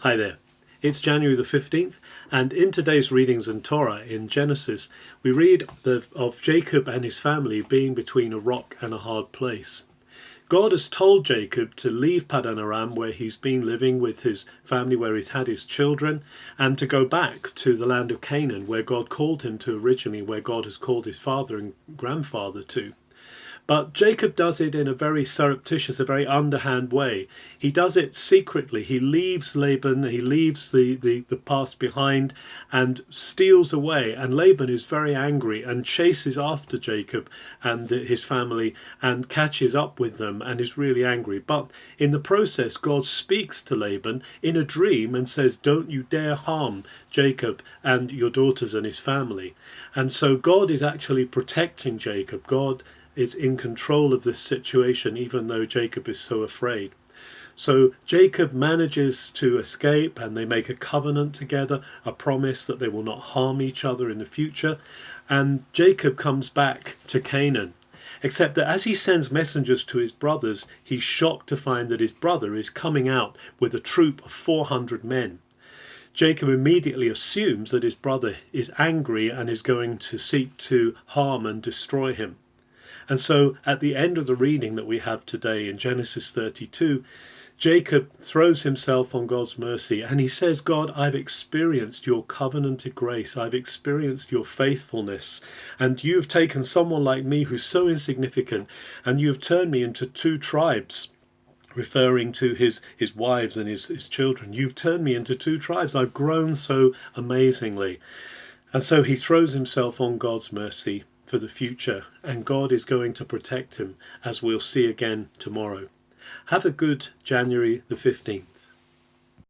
Hi there. It's January the 15th, and in today's readings in Torah, in Genesis, we read of Jacob and his family being between a rock and a hard place. God has told Jacob to leave Paddan Aram, where he's been living with his family, where he's had his children, and to go back to the land of Canaan, where God called him to originally, where God has called his father and grandfather to. But Jacob does it in a very surreptitious, a very underhand way. He does it secretly. He leaves Laban, he leaves the past behind and steals away. And Laban is very angry and chases after Jacob and his family and catches up with them and is really angry. But in the process, God speaks to Laban in a dream and says, "Don't you dare harm Jacob and your daughters and his family." And so God is actually protecting Jacob. God is in control of this situation, even though Jacob is so afraid. So Jacob manages to escape, and they make a covenant together, a promise that they will not harm each other in the future. And Jacob comes back to Canaan, except that as he sends messengers to his brothers, he's shocked to find that his brother is coming out with a troop of 400 men. Jacob immediately assumes that his brother is angry and is going to seek to harm and destroy him. And so at the end of the reading that we have today in Genesis 32, Jacob throws himself on God's mercy and he says, "God, I've experienced your covenanted grace. I've experienced your faithfulness. And you've taken someone like me who's so insignificant and you've turned me into two tribes." Referring to his wives and his children. "You've turned me into two tribes. I've grown so amazingly." And so he throws himself on God's mercy for the future, and God is going to protect him, as we'll see again tomorrow. Have a good January the 15th.